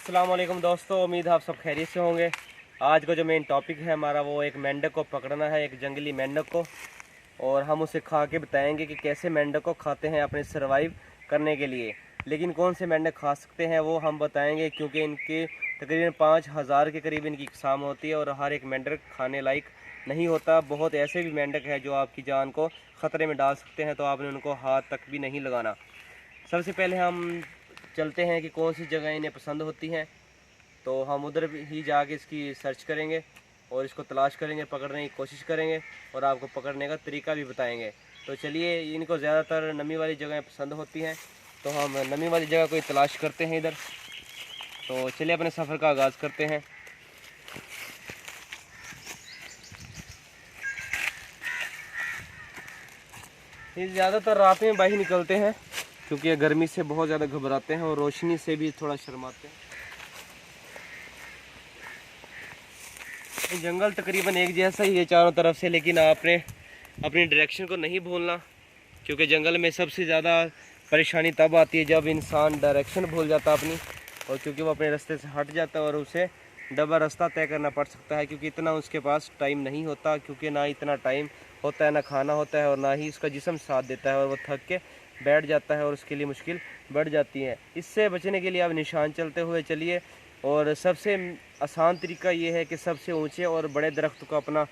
अस्सलाम वालेकुम दोस्तों, उम्मीद है आप सब खैरियत से होंगे। आज का जो मेन टॉपिक है हमारा वो एक मेंढक को पकड़ना है, एक जंगली मेंढक को। और हम उसे खा के बताएंगे कि कैसे मेंढक को खाते हैं अपने सरवाइव करने के लिए। लेकिन कौन से मेंढक खा सकते हैं वो हम बताएंगे, क्योंकि इनके तकरीबन 5000 के करीब इनकी इकसाम होती है और हर एक मेंढक खाने लायक नहीं होता। बहुत ऐसे भी मेंढक हैं जो आपकी जान को ख़तरे में डाल सकते हैं, तो आपने उनको हाथ तक भी नहीं लगाना। सबसे पहले हम चलते हैं कि कौन सी जगह इन्हें पसंद होती हैं, तो हम उधर ही जाके इसकी सर्च करेंगे और इसको तलाश करेंगे, पकड़ने की कोशिश करेंगे और आपको पकड़ने का तरीका भी बताएंगे। तो चलिए, इनको ज़्यादातर नमी वाली जगह पसंद होती हैं, तो हम नमी वाली जगह को तलाश करते हैं इधर। तो चलिए अपने सफ़र का आगाज़ करते हैं। ये ज़्यादातर रात में बाहर निकलते हैं क्योंकि ये गर्मी से बहुत ज़्यादा घबराते हैं और रोशनी से भी थोड़ा शर्माते हैं। जंगल तकरीबन एक जैसा ही है चारों तरफ से, लेकिन आपने अपनी डायरेक्शन को नहीं भूलना, क्योंकि जंगल में सबसे ज़्यादा परेशानी तब आती है जब इंसान डायरेक्शन भूल जाता अपनी, और क्योंकि वो अपने रास्ते से हट जाता है और उसे डबल रास्ता तय करना पड़ सकता है, क्योंकि इतना उसके पास टाइम नहीं होता, क्योंकि ना इतना टाइम होता है, ना खाना होता है और ना ही उसका जिस्म साथ देता है, और वो थक के बैठ जाता है और उसके लिए मुश्किल बढ़ जाती है। इससे बचने के लिए आप निशान चलते हुए चलिए, और सबसे आसान तरीका ये है कि सबसे ऊंचे और बड़े दरख्त को अपना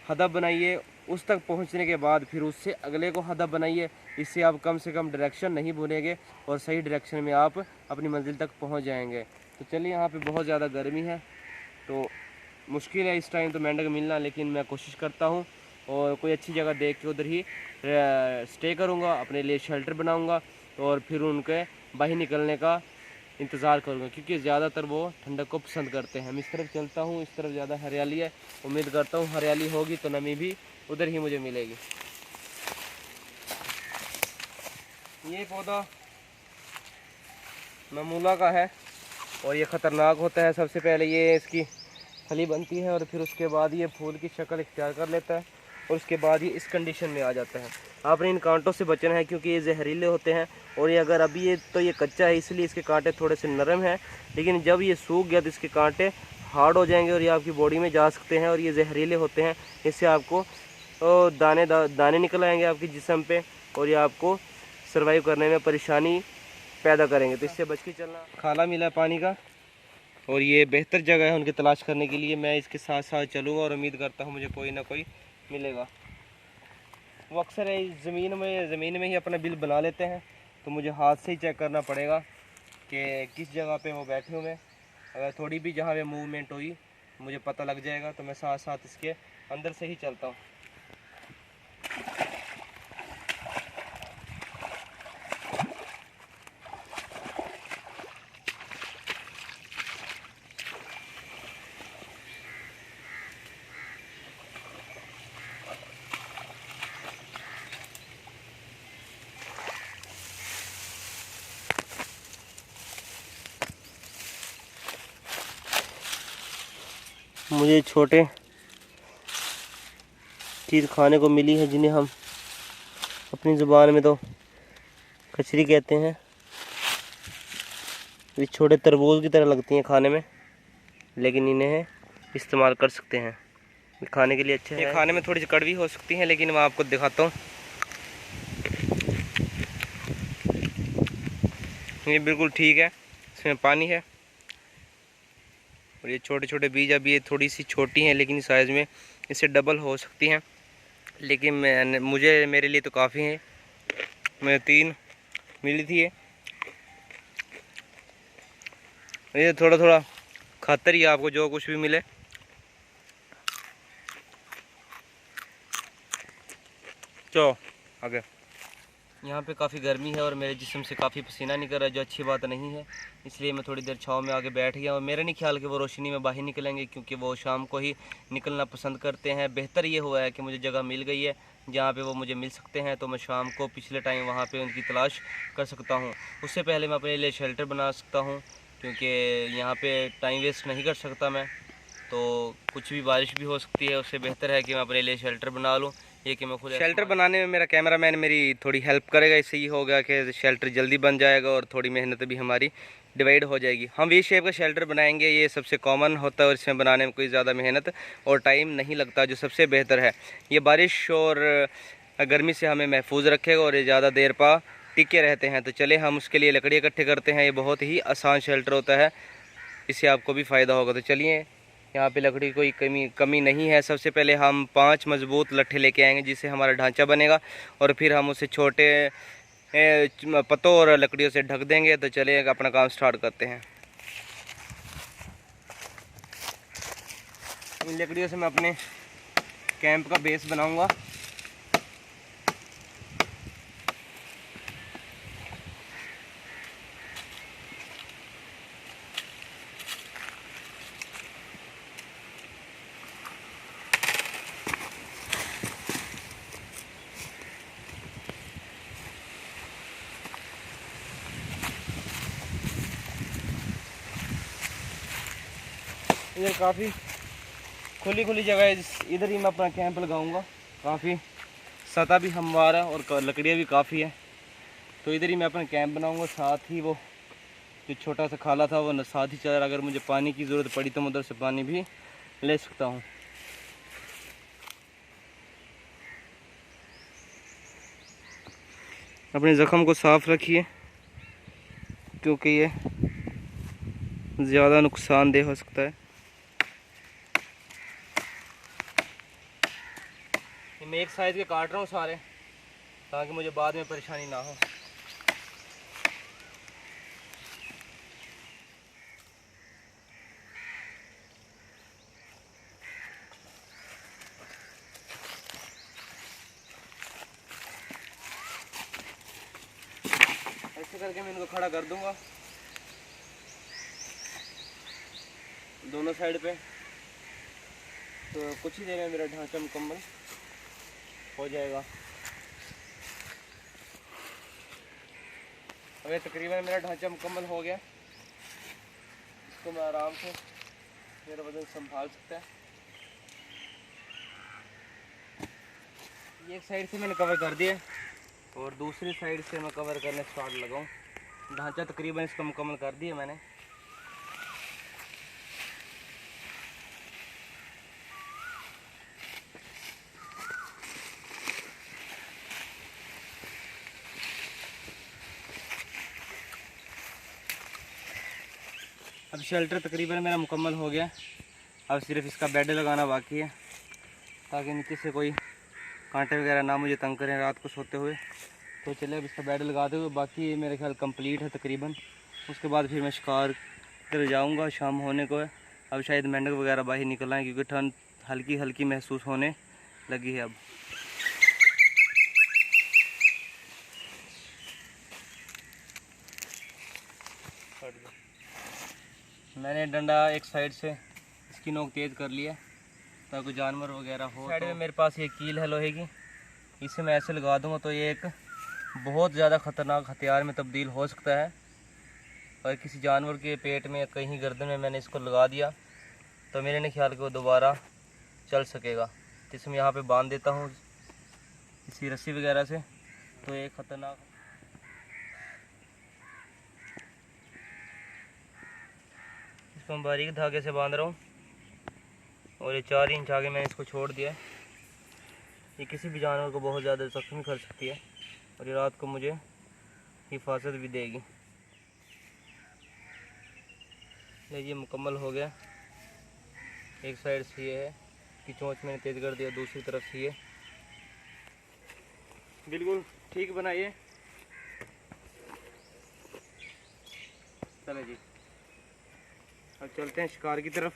हदफ बनाइए। उस तक पहुंचने के बाद फिर उससे अगले को हदफ बनाइए। इससे आप कम से कम डायरेक्शन नहीं भूलेंगे और सही डायरेक्शन में आप अपनी मंजिल तक पहुंच जाएंगे। तो चलिए, यहाँ पे बहुत ज़्यादा गर्मी है तो मुश्किल है इस टाइम तो मेंढक मिलना, लेकिन मैं कोशिश करता हूँ और कोई अच्छी जगह देख के उधर ही स्टे करूँगा, अपने लिए शेल्टर बनाऊँगा और फिर उनके बाहर निकलने का इंतज़ार करूँगा, क्योंकि ज़्यादातर वो ठंडक को पसंद करते हैं। मैं इस तरफ चलता हूँ, इस तरफ ज़्यादा हरियाली है, उम्मीद करता हूँ हरियाली होगी तो नमी भी उधर ही मुझे मिलेगी। ये पौधा ममूला का है और ये ख़तरनाक होता है। सबसे पहले ये इसकी फली बनती है और फिर उसके बाद ये फूल की शक्ल इख्तियार कर लेता है और उसके बाद ये इस कंडीशन में आ जाता है। आपने इन कांटों से बचना है क्योंकि ये जहरीले होते हैं, और ये अगर अभी ये कच्चा है इसलिए इसके कांटे थोड़े से नरम हैं, लेकिन जब ये सूख गया तो इसके कांटे हार्ड हो जाएंगे और ये आपकी बॉडी में जा सकते हैं, और ये जहरीले होते हैं। इससे आपको दाने निकल आएंगे आपके जिस्म पे और ये आपको सर्वाइव करने में परेशानी पैदा करेंगे, तो इससे बच के चलना। खाला मिला पानी का और ये बेहतर जगह है उनकी तलाश करने के लिए। मैं इसके साथ साथ चलूँगा और उम्मीद करता हूँ मुझे कोई ना कोई मिलेगा। वो अक्सर ज़मीन में ही अपना बिल बना लेते हैं, तो मुझे हाथ से ही चेक करना पड़ेगा कि किस जगह पे वो बैठे हुए हैं। अगर थोड़ी भी जहाँ पे मूवमेंट हुई मुझे पता लग जाएगा, तो मैं साथ साथ इसके अंदर से ही चलता हूँ। मुझे छोटे चीज़ खाने को मिली है जिन्हें हम अपनी ज़ुबान में तो कचरी कहते हैं। ये छोटे तरबूज की तरह लगती हैं खाने में, लेकिन इन्हें इस्तेमाल कर सकते हैं, खाने के लिए अच्छे हैं। ये खाने में थोड़ी सी कड़वी हो सकती हैं, लेकिन मैं आपको दिखाता हूँ। ये बिल्कुल ठीक है, इसमें पानी है और ये छोटे छोटे बीज अभी ये थोड़ी सी छोटी हैं, लेकिन साइज़ में इससे डबल हो सकती हैं, लेकिन मेरे लिए तो काफ़ी हैं। मैं 3 मिली थी ये थोड़ा थोड़ा खातर ही आपको जो कुछ भी मिले। चलो आगे। यहाँ पे काफ़ी गर्मी है और मेरे जिस्म से काफ़ी पसीना निकल रहा है, जो अच्छी बात नहीं है, इसलिए मैं थोड़ी देर छाँव में आगे बैठ गया। और मेरा नहीं ख्याल कि वो रोशनी में बाहर निकलेंगे, क्योंकि वो शाम को ही निकलना पसंद करते हैं। बेहतर ये हुआ है कि मुझे जगह मिल गई है जहाँ पे वो मुझे मिल सकते हैं, तो मैं शाम को पिछले टाइम वहाँ पे उनकी तलाश कर सकता हूँ। उससे पहले मैं अपने लिए शेल्टर बना सकता हूँ, क्योंकि यहाँ पर टाइम वेस्ट नहीं कर सकता मैं, तो कुछ भी बारिश भी हो सकती है। उससे बेहतर है कि मैं अपने लिए शेल्टर बना लूँ। ये कि मैं खुद शेल्टर बनाने में मेरा कैमरामैन मेरी थोड़ी हेल्प करेगा, इससे ये होगा कि शेल्टर जल्दी बन जाएगा और थोड़ी मेहनत भी हमारी डिवाइड हो जाएगी। हम वी शेप का शेल्टर बनाएंगे, ये सबसे कॉमन होता है और इसमें बनाने में कोई ज़्यादा मेहनत और टाइम नहीं लगता, जो सबसे बेहतर है। ये बारिश और गर्मी से हमें महफूज रखेगा और ये ज़्यादा देर पा टिके रहते हैं। तो चले हम उसके लिए लकड़ी इकट्ठे करते हैं। ये बहुत ही आसान शेल्टर होता है, इससे आपको भी फ़ायदा होगा। तो चलिए, यहाँ पे लकड़ी कोई कमी नहीं है। सबसे पहले हम 5 मज़बूत लट्ठे लेके आएंगे, जिससे हमारा ढांचा बनेगा, और फिर हम उसे छोटे पत्तों और लकड़ियों से ढक देंगे। तो चलिए अपना काम स्टार्ट करते हैं। इन लकड़ियों से मैं अपने कैंप का बेस बनाऊंगा। इधर काफ़ी खुली जगह है, इधर ही मैं अपना कैंप लगाऊंगा। काफ़ी सतह भी हमारा और लकड़ियाँ भी काफ़ी है, तो इधर ही मैं अपना कैंप बनाऊंगा। साथ ही वो जो छोटा सा खाला था वो साथ ही चल रहा, अगर मुझे पानी की ज़रूरत पड़ी तो मैं उधर से पानी भी ले सकता हूँ। अपने ज़ख़म को साफ़ रखिए, क्योंकि ये ज़्यादा नुकसानदेह हो सकता है। मैं एक साइज़ के काट रहा हूँ सारे, ताकि मुझे बाद में परेशानी ना हो। ऐसे करके मैं इनको खड़ा कर दूंगा दोनों साइड पे। तो कुछ ही देर में मेरा ढांचा मुकम्मल हो जाएगा। अगर तकरीबन मेरा ढांचा मुकम्मल हो गया, इसको मैं आराम से मेरा वजन संभाल सकता है। ये एक साइड से मैंने कवर कर दिया और दूसरी साइड से मैं कवर करने स्टार्ट लगाऊं। ढांचा तकरीबन इसका मुकम्मल कर दिया मैंने। अब शेल्टर तकरीबन मेरा मुकम्मल हो गया। अब सिर्फ इसका बेड लगाना बाकी है, ताकि नीचे से कोई कांटे वगैरह ना मुझे तंग करें रात को सोते हुए। तो चले अब इसका बेड लगाते हुए, बाकी मेरे ख्याल कंप्लीट है तकरीबन। उसके बाद फिर मैं शिकार कर जाऊंगा, शाम होने को है। अब शायद मेंढक वगैरह बाहर निकल आए, क्योंकि ठंड हल्की हल्की महसूस होने लगी है अब। मैंने डंडा एक साइड से इसकी नोक तेज़ कर लिया, ताकि जानवर वगैरह हो। साइड में मेरे पास ये कील है लोहे की, इसे मैं ऐसे लगा दूंगा तो ये एक बहुत ज़्यादा ख़तरनाक हथियार में तब्दील हो सकता है। और किसी जानवर के पेट में, कहीं गर्दन में मैंने इसको लगा दिया तो मेरे नहीं ख्याल कि वो दोबारा चल सकेगा। तो इसे मैं यहाँ पे बांध देता हूँ इसी रस्सी वगैरह से। तो ये ख़तरनाक, इसको मैं बारीक धागे से बांध रहा हूँ और ये 4 इंच आगे मैंने इसको छोड़ दिया। ये किसी भी जानवर को बहुत ज़्यादा जख्मी कर सकती है और ये रात को मुझे हिफाजत भी देगी। ये मुकम्मल हो गया। एक साइड से ये है कि चोंच मैंने तेज़ कर दिया, दूसरी तरफ से ये बिल्कुल ठीक बनाइए। चलो जी, अब चलते हैं शिकार की तरफ।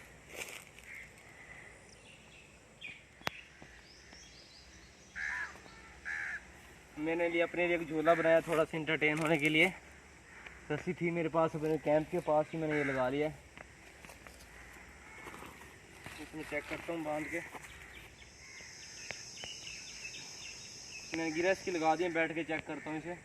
मैंने लिए अपने लिए एक झूला बनाया, थोड़ा सा इंटरटेन होने के लिए। रस्सी थी मेरे पास, अपने कैंप के पास ही मैंने ये लगा लिया है। इसमें चेक करता हूँ बांध के। मैंने गिरा इसकी लगा दी, बैठ के चेक करता हूँ इसे।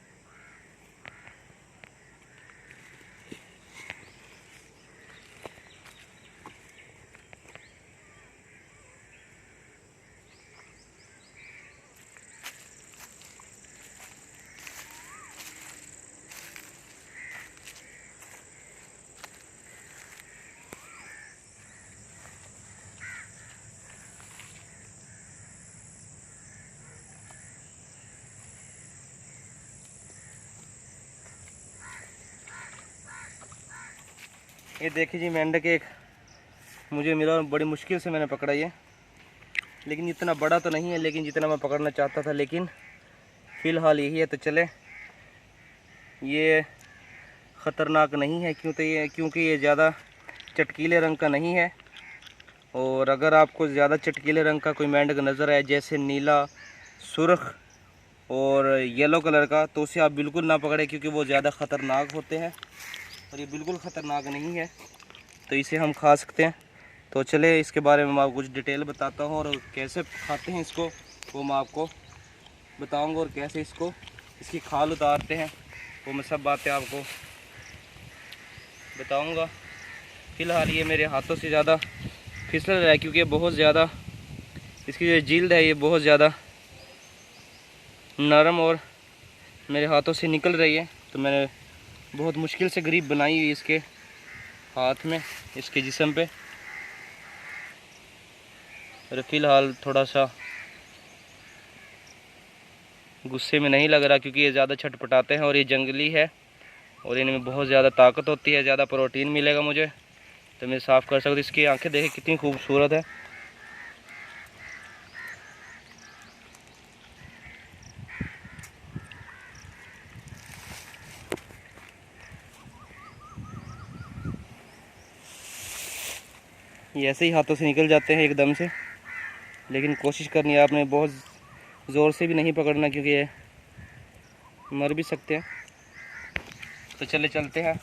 ये देखिए जी मेंढक एक मुझे मिला, बड़ी मुश्किल से मैंने पकड़ा ये, लेकिन इतना बड़ा तो नहीं है लेकिन जितना मैं पकड़ना चाहता था। लेकिन फ़िलहाल यही है। तो चले, ये ख़तरनाक नहीं है क्योंकि ये ज़्यादा चटकीले रंग का नहीं है। और अगर आपको ज़्यादा चटकीले रंग का कोई मेंढक नज़र आए, जैसे नीला, सुर्ख और येलो कलर का, तो उसे आप बिल्कुल ना पकड़ें क्योंकि वो ज़्यादा ख़तरनाक होते हैं। और ये बिल्कुल ख़तरनाक नहीं है, तो इसे हम खा सकते हैं। तो चले इसके बारे में मैं आपको कुछ डिटेल बताता हूँ, और कैसे खाते हैं इसको वो मैं आपको बताऊँगा, और कैसे इसकी खाल उतारते हैं वो मैं सब बातें आपको बताऊँगा। फ़िलहाल ये मेरे हाथों से ज़्यादा फिसल रहा है क्योंकि बहुत ज़्यादा इसकी जो जिल्द है ये बहुत ज़्यादा नरम और मेरे हाथों से निकल रही है। तो मैंने बहुत मुश्किल से ग्रिप बनाई हुई इसके हाथ में, इसके जिस्म पे। और फ़िलहाल थोड़ा सा गुस्से में नहीं लग रहा क्योंकि ये ज़्यादा छटपटाते हैं और ये जंगली है और इनमें बहुत ज़्यादा ताकत होती है, ज़्यादा प्रोटीन मिलेगा मुझे, तो मैं साफ़ कर सकता। इसकी आंखें देखें कितनी खूबसूरत है। ये ऐसे ही हाथों से निकल जाते हैं एकदम से, लेकिन कोशिश करनी है आपने, बहुत ज़ोर से भी नहीं पकड़ना क्योंकि ये मर भी सकते हैं। तो चलते हैं,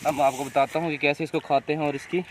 अब मैं आपको बताता हूँ कि कैसे इसको खाते हैं और इसकी